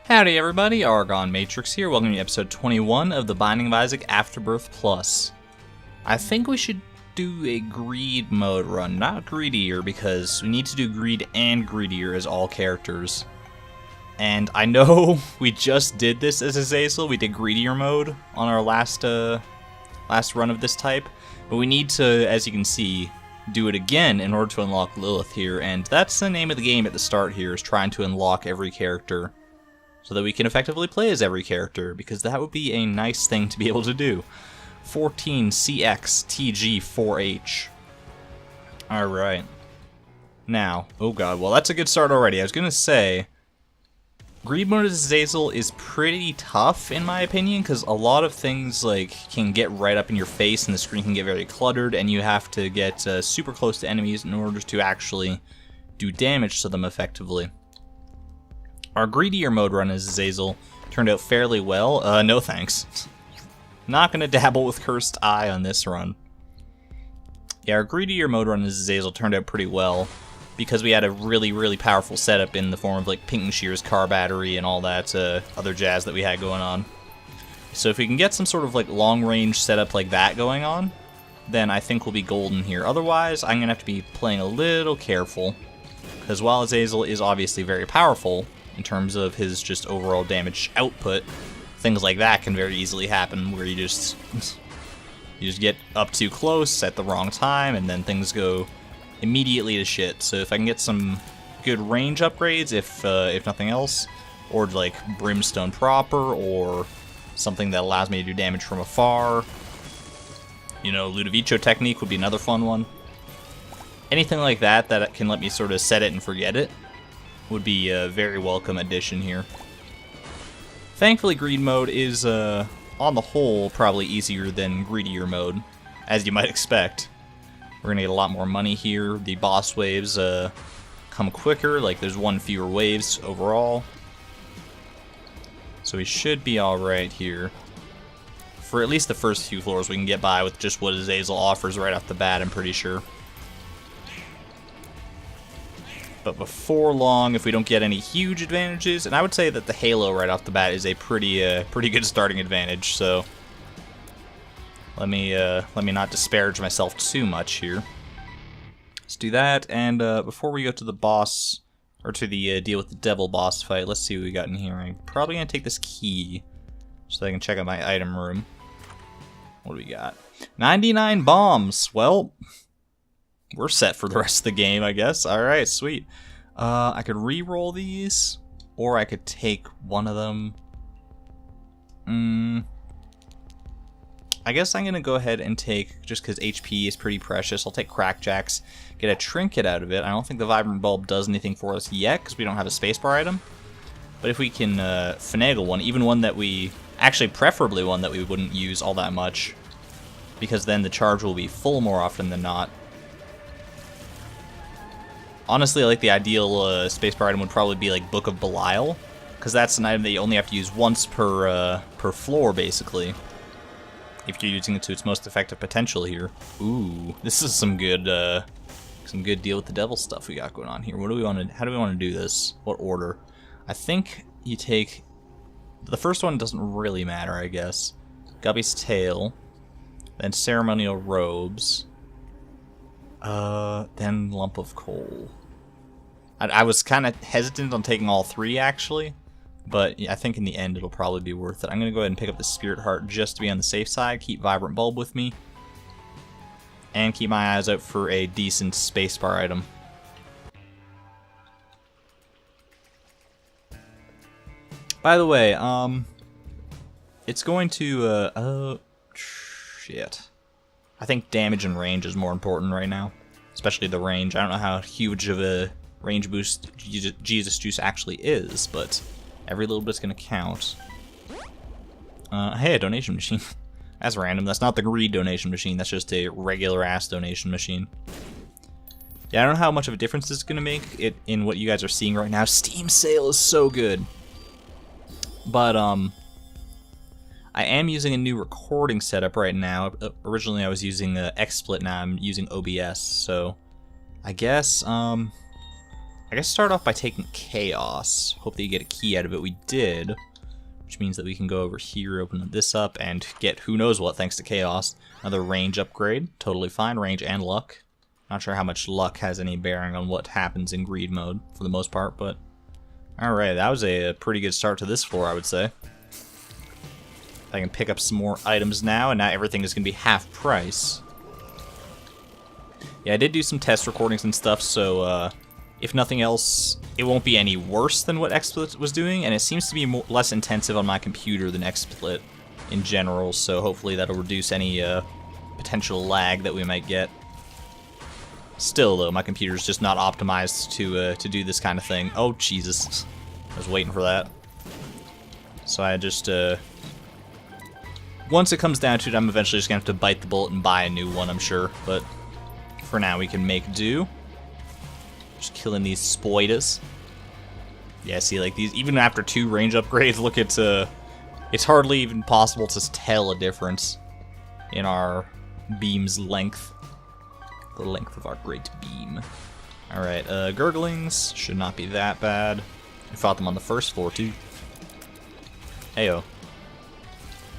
Howdy everybody, ArgonMatrix here, welcome to episode 21 of The Binding of Isaac Afterbirth Plus. I think we should do a greed mode run, not greedier, because we need to do greed and greedier as all characters. And I know we just did this as Azazel, we did greedier mode on our last run of this type, but we need to, as you can see, do it again in order to unlock Lilith here, and that's the name of the game at the start here, is trying to unlock every character, so that we can effectively play as every character, because that would be a nice thing to be able to do. 14CXTG4H. Alright. Now, oh god, well that's a good start already. I was gonna say, greed mode as Azazel is pretty tough in my opinion, because a lot of things like can get right up in your face and the screen can get very cluttered, and you have to get super close to enemies in order to actually do damage to them effectively. Our greedier mode run as Azazel turned out fairly well. No thanks. Not gonna dabble with Cursed Eye on this run. Yeah, our greedier mode run as Azazel turned out pretty well, because we had a really powerful setup in the form of like Pink Shear's car battery and all that other jazz that we had going on. So if we can get some sort of like long range setup like that going on, then I think we'll be golden here. Otherwise, I'm gonna have to be playing a little careful, because while Azazel is obviously very powerful in terms of his just overall damage output, things like that can very easily happen where you just get up too close at the wrong time and then things go immediately to shit. So if I can get some good range upgrades, if nothing else, or like Brimstone proper, or something that allows me to do damage from afar, you know, Ludovico technique would be another fun one. Anything like that that can let me sort of set it and forget it would be a very welcome addition here. Thankfully, greed mode is, on the whole, probably easier than greedier mode, as you might expect. We're gonna get a lot more money here. The boss waves come quicker, like there's one fewer waves overall. So we should be alright here. For at least the first few floors, we can get by with just what Azazel offers right off the bat, I'm pretty sure. But before long, if we don't get any huge advantages, and I would say that the Halo right off the bat is a pretty good starting advantage, so let me not disparage myself too much here. Let's do that, and before we go to the boss, or to the deal with the devil boss fight, let's see what we got in here. I'm probably gonna take this key so that I can check out my item room. What do we got? 99 bombs. Well, we're set for the rest of the game, I guess. Alright, sweet. I could re-roll these, or I could take one of them. I guess I'm going to go ahead and take, just because HP is pretty precious, I'll take Crackjacks, get a trinket out of it. I don't think the Vibrant Bulb does anything for us yet, because we don't have a spacebar item. But if we can finagle one, even one that we, actually preferably one that we wouldn't use all that much, because then the charge will be full more often than not. Honestly, like the ideal spacebar item would probably be like Book of Belial, because that's an item that you only have to use once per floor, basically, if you're using it to its most effective potential here. Ooh, this is some good deal with the devil stuff we got going on here. What do we want to? How do we want to do this? What order? I think you take the first one. Doesn't really matter, I guess. Guppy's Tail, then Ceremonial Robes. Then Lump of Coal. I was kind of hesitant on taking all three, actually, but I think in the end it'll probably be worth it. I'm going to go ahead and pick up the Spirit Heart just to be on the safe side, keep Vibrant Bulb with me, and keep my eyes out for a decent spacebar item. By the way, it's going to, shit. I think damage and range is more important right now, especially the range. I don't know how huge of a range boost Jesus Juice actually is, but every little bit's gonna count. Hey, a donation machine. That's random. That's not the greed donation machine. That's just a regular-ass donation machine. Yeah, I don't know how much of a difference this is gonna make it in what you guys are seeing right now. Steam sale is so good. But, I am using a new recording setup right now. Originally I was using XSplit, now I'm using OBS, so I guess I guess start off by taking Chaos. Hope that you get a key out of it. We did. Which means that we can go over here, open this up, and get who knows what thanks to Chaos. Another range upgrade. Totally fine. Range and luck. Not sure how much luck has any bearing on what happens in greed mode, for the most part, but... Alright, that was a pretty good start to this floor, I would say. I can pick up some more items now, and now everything is going to be half price. Yeah, I did do some test recordings and stuff, so if nothing else, it won't be any worse than what XSplit was doing, and it seems to be less intensive on my computer than XSplit in general, so hopefully that'll reduce any potential lag that we might get. Still, though, my computer's just not optimized to do this kind of thing. Oh, Jesus. I was waiting for that. So I just, once it comes down to it, I'm eventually just going to have to bite the bullet and buy a new one, I'm sure. But for now, we can make do. Just killing these spoiders. Yeah, see, like, these, even after 2 range upgrades, look at, it's hardly even possible to tell a difference in our beam's length. The length of our great beam. Alright, gurglings should not be that bad. We fought them on the first floor, too. Heyo.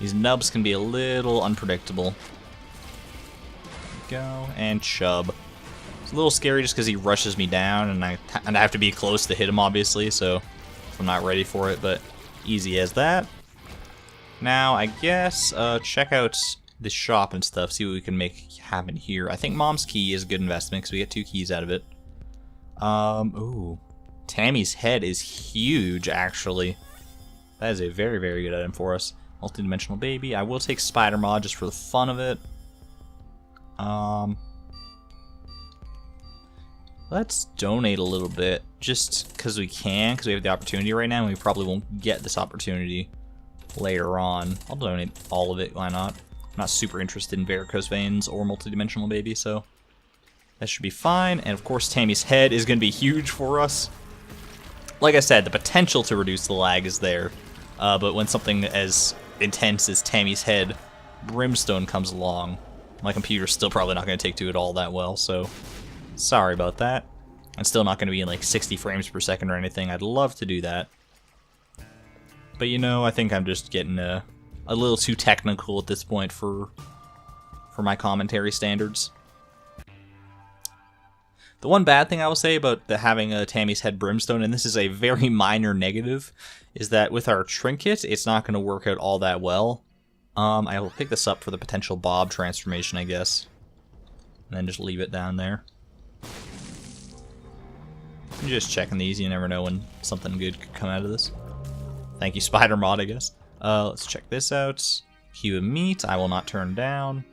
These nubs can be a little unpredictable. There we go. And Chub. It's a little scary just because he rushes me down, and I have to be close to hit him, obviously, so I'm not ready for it, but easy as that. Now, I guess, check out the shop and stuff, see what we can make happen here. I think Mom's Key is a good investment because we get 2 keys out of it. Ooh. Tammy's head is huge, actually. That is a very, very good item for us. Multi-dimensional baby. I will take Spider Mod just for the fun of it. Let's donate a little bit, just because we can, because we have the opportunity right now, and we probably won't get this opportunity later on. I'll donate all of it, why not? I'm not super interested in varicose veins or multi-dimensional baby, so that should be fine. And of course, Tammy's head is going to be huge for us. Like I said, the potential to reduce the lag is there, but when something as intense as Tammy's head, Brimstone, comes along, my computer's still probably not going to take to it all that well, so sorry about that. I'm still not going to be in like 60 frames per second or anything. I'd love to do that. But you know, I think I'm just getting a little too technical at this point for my commentary standards. The one bad thing I will say about having a Tammy's head Brimstone, and this is a very minor negative, is that with our trinket, it's not going to work out all that well. I will pick this up for the potential Bob transformation, I guess. And then just leave it down there. I'm just checking these, you never know when something good could come out of this. Thank you, Spider Mod, I guess. Let's check this out. Hue of Meat, I will not turn down.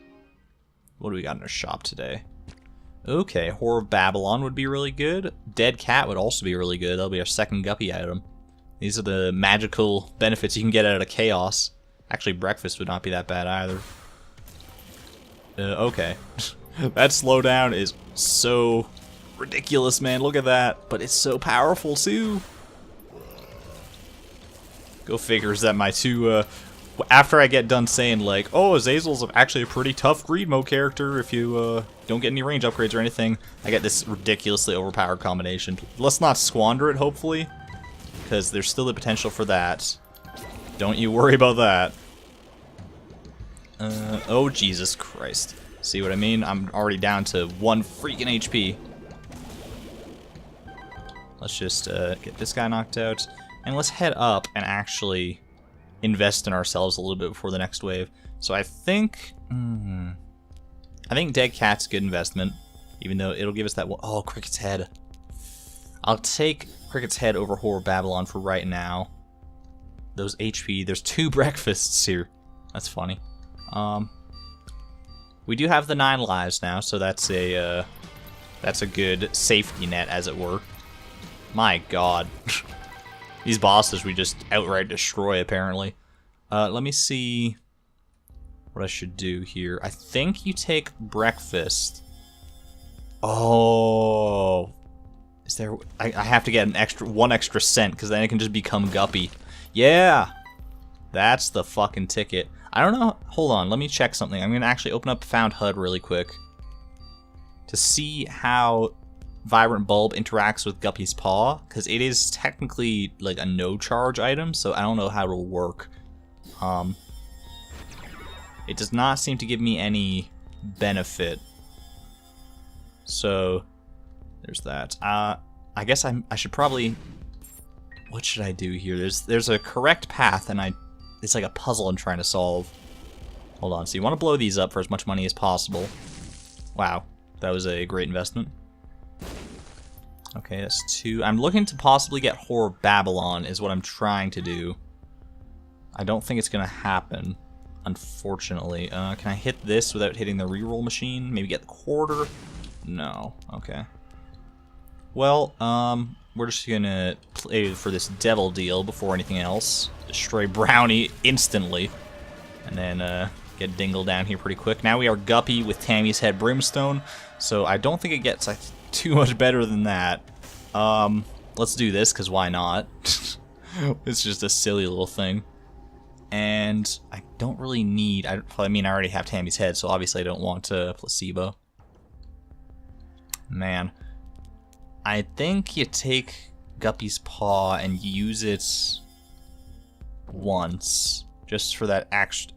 What do we got in our shop today? Okay, Whore of Babylon would be really good. Dead Cat would also be really good. That'll be our second guppy item. These are the magical benefits you can get out of Chaos. Actually, breakfast would not be that bad either. Okay. That slowdown is so ridiculous, man. Look at that. But it's so powerful, too. Go figures that my 2, after I get done saying, like, oh, Azazel's actually a pretty tough greed mode character if you, don't get any range upgrades or anything, I get this ridiculously overpowered combination. Let's not squander it, hopefully, because there's still the potential for that. Don't you worry about that. Oh, Jesus Christ. See what I mean? I'm already down to 1 freaking HP. Let's just, get this guy knocked out. And let's head up and actually invest in ourselves a little bit before the next wave. So I think... I think Dead Cat's a good investment, even though it'll give us that one... Oh, Cricket's Head. I'll take Cricket's Head over Whore of Babylon for right now. Those HP... There's 2 breakfasts here. That's funny. We do have the 9 lives now, so that's a good safety net, as it were. My god. These bosses we just outright destroy, apparently. Let me see what I should do here. I think you take breakfast. Oh. Is there... I have to get one extra cent, because then it can just become Guppy. Yeah! That's the fucking ticket. I don't know... Hold on, let me check something. I'm going to actually open up Found HUD really quick. To see how Vibrant Bulb interacts with Guppy's Paw, because it is technically like a no-charge item, so I don't know how it'll work. It does not seem to give me any benefit. So, there's that. I guess I should probably... What should I do here? There's a correct path, and it's like a puzzle I'm trying to solve. Hold on, so you want to blow these up for as much money as possible. Wow, that was a great investment. Okay, that's 2. I'm looking to possibly get Whore of Babylon is what I'm trying to do. I don't think it's going to happen, unfortunately. Can I hit this without hitting the reroll machine? Maybe get the quarter? No. Okay. Well, we're just going to play for this devil deal before anything else. Destroy Brownie instantly. And then get Dingle down here pretty quick. Now we are Guppy with Tammy's Head Brimstone. So I don't think it gets too much better than that. Let's do this, because why not? It's just a silly little thing. And I don't really need... I mean, I already have Tammy's Head, so obviously I don't want Placebo. Man. I think you take Guppy's Paw and use it once, just for that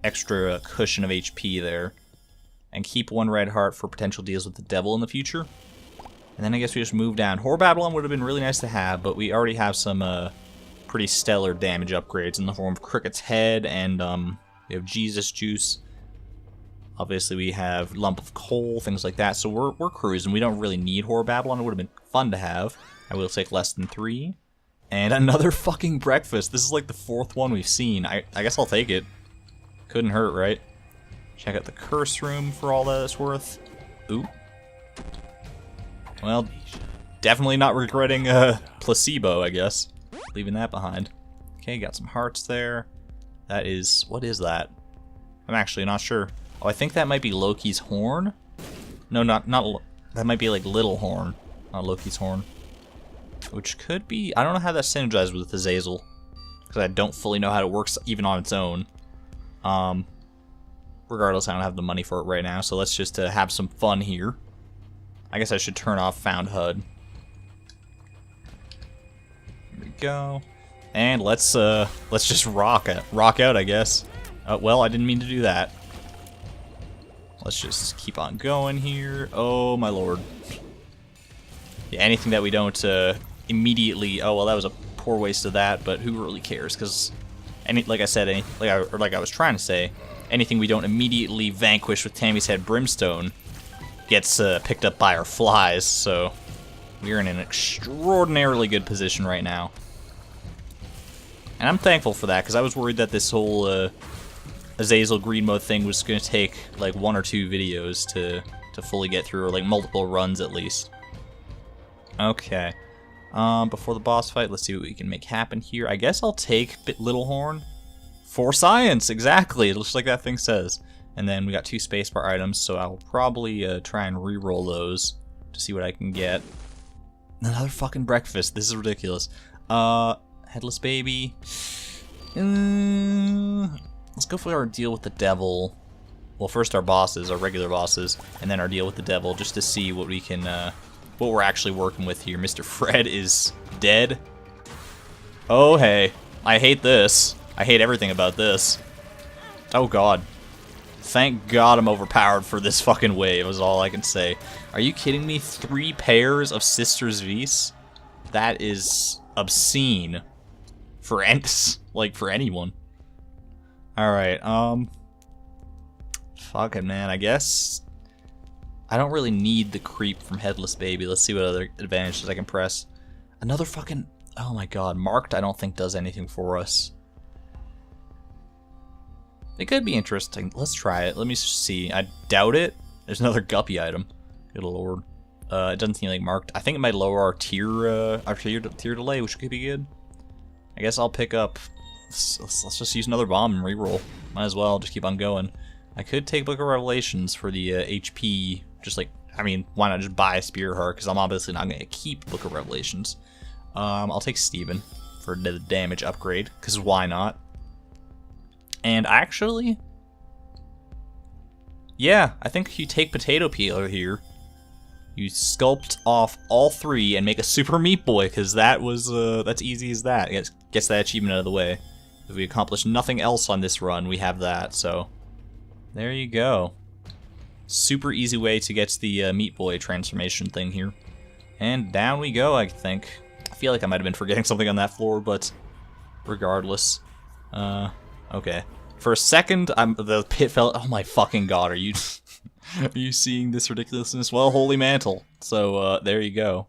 extra cushion of HP there. And keep 1 red heart for potential deals with the devil in the future. And then I guess we just move down. Whore Babylon would have been really nice to have, but we already have some pretty stellar damage upgrades in the form of Cricket's Head, and we have Jesus Juice. Obviously we have Lump of Coal, things like that, so we're cruising. We don't really need Whore Babylon. It would have been fun to have. I will take less than 3. And another fucking breakfast. This is like the 4th one we've seen. I guess I'll take it. Couldn't hurt, right? Check out the curse room for all that it's worth. Ooh. Well, definitely not regretting Placebo, I guess. Leaving that behind. Okay, got some hearts there. That is... What is that? I'm actually not sure. Oh, I think that might be Loki's horn? No, not that might be like Little Horn, not Loki's horn. Which could be... I don't know how that synergizes with Azazel, because I don't fully know how it works even on its own. Regardless, I don't have the money for it right now, so let's just have some fun here. I guess I should turn off Found HUD. Here we go. And let's just rock out, I guess. Well, I didn't mean to do that. Let's just keep on going here. Oh my lord. Yeah, anything that we don't immediately... Oh, well, that was a poor waste of that, but who really cares? Because, like I said, like I was trying to say, anything we don't immediately vanquish with Tammy's Head Brimstone gets picked up by our flies, so we're in an extraordinarily good position right now. And I'm thankful for that, because I was worried that this whole Azazel Green Mode thing was going to take like 1 or 2 videos to fully get through, or like multiple runs at least. Okay. Before the boss fight, let's see what we can make happen here. I guess I'll take Little Horn. For science, exactly. It looks like that thing says. And then we got 2 spacebar items, so I'll probably try and re-roll those to see what I can get. Another fucking breakfast. This is ridiculous. Headless Baby. Let's go for our deal with the devil. Well, first our bosses, our regular bosses, and then our deal with the devil, just to see what we can, what we're actually working with here. Mr. Fred is dead. Oh, hey. I hate this. I hate everything about this. Oh, God. Thank God I'm overpowered for this fucking wave, is all I can say. Are you kidding me? 3 pairs of Sisters Vis? That is obscene. For anyone. Alright, fucking man, I guess I don't really need the creep from Headless Baby. Let's see what other advantages I can press. Another fucking... Oh my god, Marked I don't think does anything for us. It could be interesting. Let's try it. Let me see. I doubt it. There's another Guppy item. Good lord. It doesn't seem like Marked. I think it might lower our tier delay, which could be good. I guess I'll pick up... Let's just use another bomb and reroll. Might as well, just keep on going. I could take Book of Revelations for the HP, just like, I mean, why not just buy a Spear Heart, because I'm obviously not going to keep Book of Revelations. I'll take Steven for the damage upgrade, because why not? And actually, yeah, I think if you take Potato Peeler here, You sculpt off all 3 and make a Super Meat Boy, because that was, that's easy as that. Gets that achievement out of the way. If we accomplish nothing else on this run, we have that, so... There you go. Super easy way to get the Meat Boy transformation thing here. And down we go, I think. I feel like I might have been forgetting something on that floor, but... Regardless. Okay. For a second, the pit fell... Oh my fucking god, are you... Are you seeing this ridiculousness? Well, Holy Mantle. So, there you go.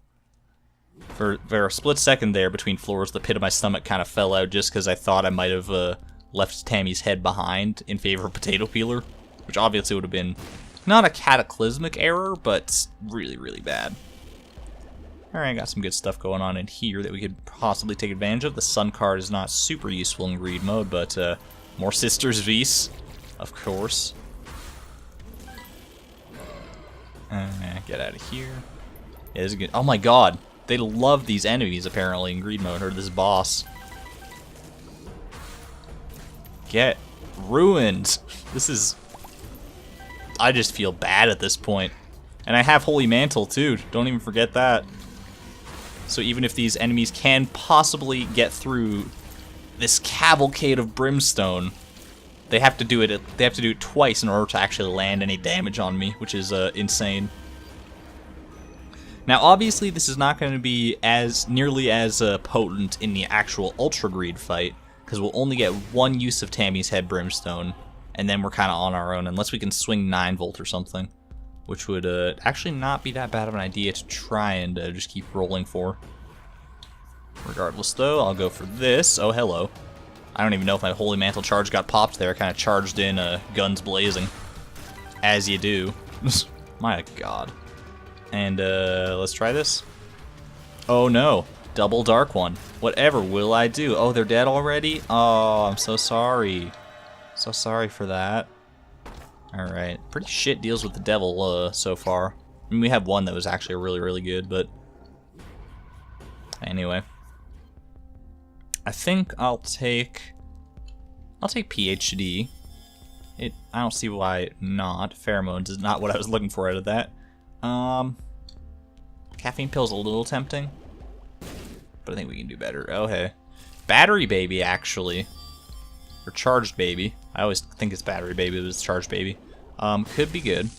For a split second there between floors, the pit of my stomach kind of fell out just because I thought I might have left Tammy's head behind in favor of Potato Peeler, which obviously would have been not a cataclysmic error, but really, really bad. Alright, got some good stuff going on in here that we could possibly take advantage of. The Sun card is not super useful in greed mode, but more Sisters Vis, of course. Get out of here. Yeah, this is good. Oh my god. They love these enemies, apparently, in greed mode, or this boss. Get ruined. This is... I just feel bad at this point. And I have Holy Mantle, too. Don't even forget that. So even if these enemies can possibly get through this cavalcade of brimstone, they have to do it. They have to do it twice in order to actually land any damage on me, which is insane. Now, obviously, this is not going to be nearly as potent in the actual Ultra Greed fight, because we'll only get 1 use of Tammy's Head Brimstone, and then we're kind of on our own, unless we can swing 9 volt or something, which would actually not be that bad of an idea to try and just keep rolling for. Regardless, though, I'll go for this. Oh, hello. I don't even know if my Holy Mantle charge got popped there. Kind of charged in, guns blazing. As you do. My god. And, let's try this. Oh, no. Double Dark One. Whatever will I do? Oh, they're dead already? Oh, I'm so sorry. So sorry for that. Alright. Pretty shit deals with the devil, so far. I mean, we have one that was actually really, really good, but... Anyway. I think I'll take PhD. I don't see why not. Pheromones is not what I was looking for out of that. Caffeine pill's a little tempting, but I think we can do better. Oh, hey. Battery Baby, actually. Or Charged Baby. I always think it's Battery Baby, but it's Charged Baby. Could be good.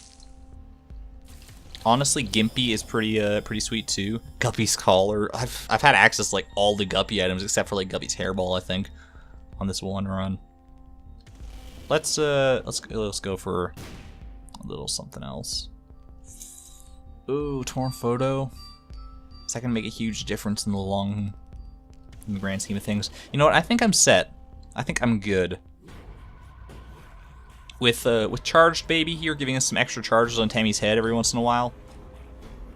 Honestly, Gimpy is pretty sweet too. Guppy's Collar. I've had access to like all the Guppy items except for like Guppy's Hairball, I think, on this one run. Let's go for a little something else. Ooh, Torn Photo. Is that gonna make a huge difference in the grand scheme of things? You know what? I think I'm set. I think I'm good. With Charged Baby here, giving us some extra charges on Tammy's head every once in a while.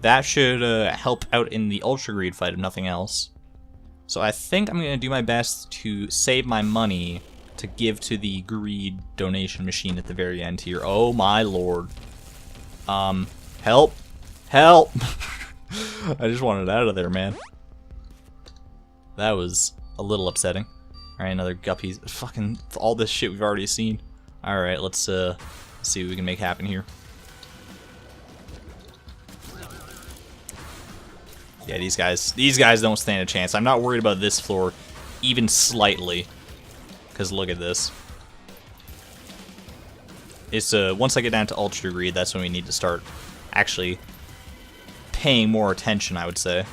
That should help out in the Ultra Greed fight, if nothing else. So I think I'm gonna do my best to save my money to give to the Greed donation machine at the very end here. Oh my lord. Help! Help! I just wanted out of there, man. That was a little upsetting. Alright, another Guppy. Fucking all this shit we've already seen. Alright, let's see what we can make happen here. Yeah, these guys don't stand a chance. I'm not worried about this floor even slightly. Because look at this. It's once I get down to Ultra Greed, that's when we need to start actually paying more attention, I would say.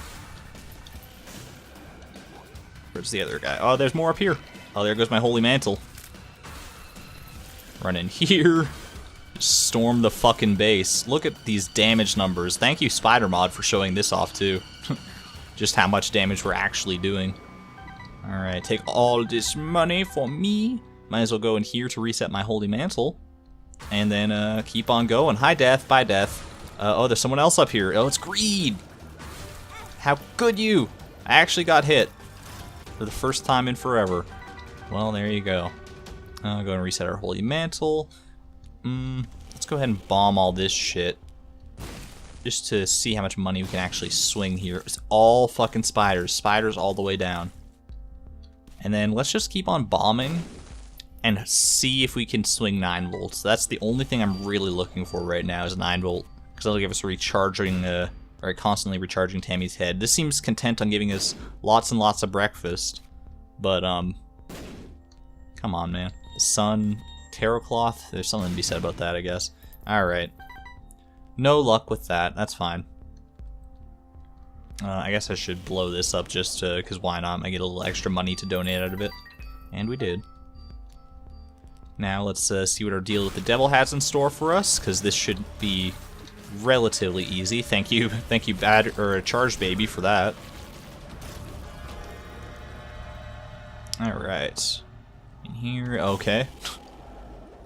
Where's the other guy? Oh, there's more up here. Oh, there goes my Holy Mantle. Run in here. Storm the fucking base. Look at these damage numbers. Thank you, Spider Mod, for showing this off, too. Just how much damage we're actually doing. Alright, take all this money for me. Might as well go in here to reset my Holy Mantle. And then keep on going. Hi, Death. Bye, Death. Oh, there's someone else up here. Oh, it's Greed. How could you? I actually got hit. For the first time in forever. Well, there you go. I'll go and reset our Holy Mantle. Let's go ahead and bomb all this shit. Just to see how much money we can actually swing here. It's all fucking spiders. Spiders all the way down. And then let's just keep on bombing. And see if we can swing 9 volts. That's the only thing I'm really looking for right now is 9 volt because that'll give us a recharging, or a constantly recharging Tammy's head. This seems content on giving us lots and lots of breakfast, but come on, man. The sun, tarot cloth. There's something to be said about that, I guess. All right. No luck with that. That's fine. I guess I should blow this up just because why not? I get a little extra money to donate out of it. And we did. Now let's see what our deal with the devil has in store for us, because this should be relatively easy. Thank you, Charged Baby, for that. Alright. In here, okay.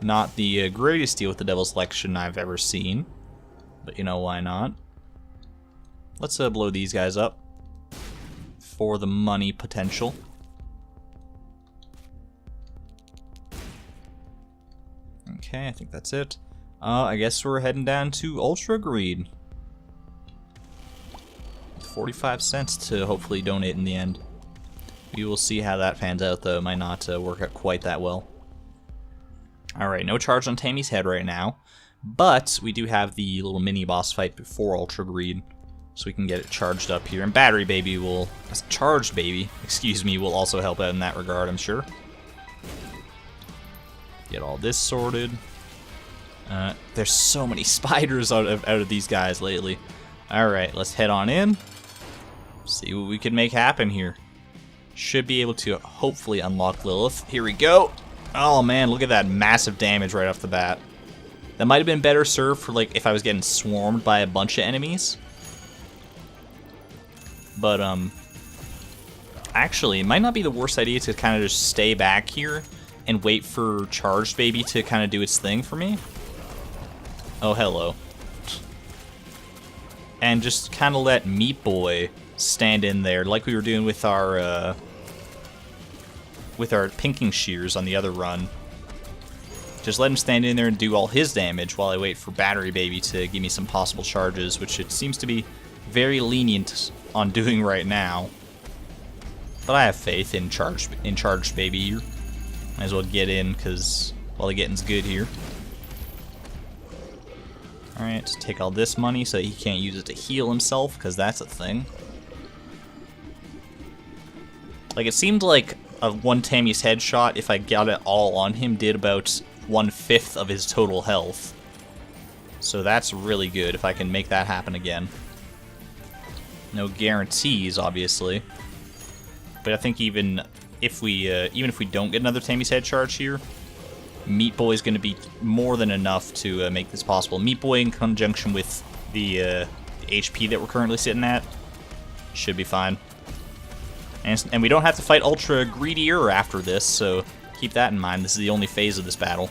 Not the greatest deal with the devil's selection I've ever seen. But you know, why not? Let's blow these guys up for the money potential. Okay, I think that's it. I guess we're heading down to Ultra Greed. 45 cents to hopefully donate in the end. We will see how that pans out, though. It might not work out quite that well. Alright, no charge on Tammy's head right now. But we do have the little mini-boss fight before Ultra Greed. So we can get it charged up here. And Battery Baby will... Charged Baby, excuse me, will also help out in that regard, I'm sure. Get all this sorted. There's so many spiders out of these guys lately. Alright, let's head on in. See what we can make happen here. Should be able to hopefully unlock Lilith. Here we go. Oh man, look at that massive damage right off the bat. That might have been better served for like if I was getting swarmed by a bunch of enemies. But actually, it might not be the worst idea to kind of just stay back here and wait for Charged Baby to kind of do its thing for me. Oh, hello. And just kind of let Meat Boy stand in there like we were doing with our pinking shears on the other run. Just let him stand in there and do all his damage while I wait for Battery Baby to give me some possible charges, which it seems to be very lenient on doing right now. But I have faith in Charged Baby here. Might as well get in, because while the getting's good here. Alright, take all this money so he can't use it to heal himself, because that's a thing. Like, it seemed like a one Tammy's headshot, if I got it all on him, did about 1/5 of his total health. So that's really good if I can make that happen again. No guarantees, obviously. But I think even if we don't get another Tammy's head charge here, Meat Boy is going to be more than enough to make this possible. Meat Boy in conjunction with the HP that we're currently sitting at should be fine. And we don't have to fight Ultra Greedier after this, so keep that in mind. This is the only phase of this battle.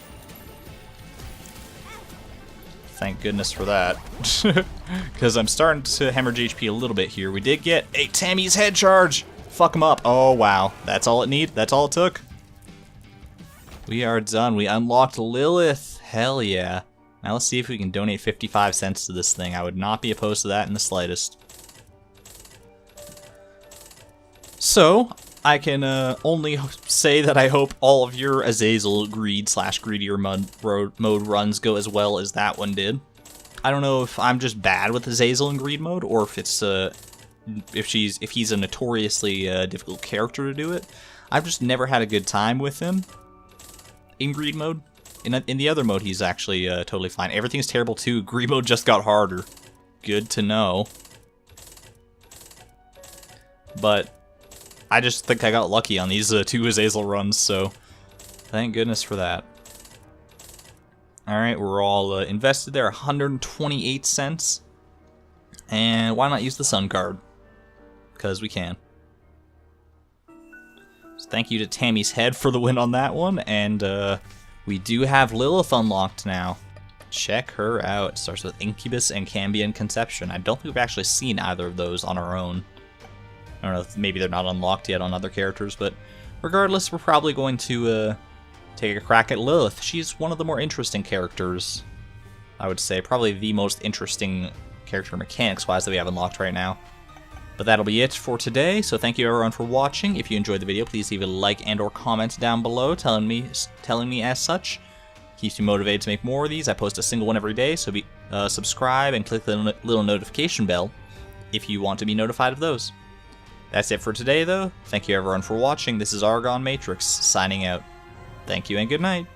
Thank goodness for that. Because I'm starting to hemorrhage HP a little bit here. We did get a Tammy's head charge! Fuck him up. Oh, wow. That's all it needed? That's all it took? We are done. We unlocked Lilith. Hell yeah. Now let's see if we can donate 55 cents to this thing. I would not be opposed to that in the slightest. So, I can only say that I hope all of your Azazel Greed/Greedier mode runs go as well as that one did. I don't know if I'm just bad with Azazel in Greed mode, or if it's if he's a notoriously difficult character to do it. I've just never had a good time with him in Greed mode. In the other mode, he's actually totally fine. Everything's terrible too. Greed mode just got harder. Good to know. But I just think I got lucky on these two Azazel runs, so thank goodness for that. Alright, we're all invested there, 128 cents. And why not use the Sun card? Because we can. So thank you to Tammy's Head for the win on that one, and we do have Lilith unlocked now. Check her out. It starts with Incubus and Cambion Conception. I don't think we've actually seen either of those on our own. I don't know if maybe they're not unlocked yet on other characters, but regardless, we're probably going to take a crack at Lilith. She's one of the more interesting characters, I would say. Probably the most interesting character mechanics-wise that we have unlocked right now. But that'll be it for today, so thank you everyone for watching. If you enjoyed the video, please leave a like and or comment down below telling me as such. Keeps me motivated to make more of these. I post a single one every day, so subscribe and click the little notification bell if you want to be notified of those. That's it for today, though. Thank you everyone for watching. This is ArgonMatrix, signing out. Thank you and good night.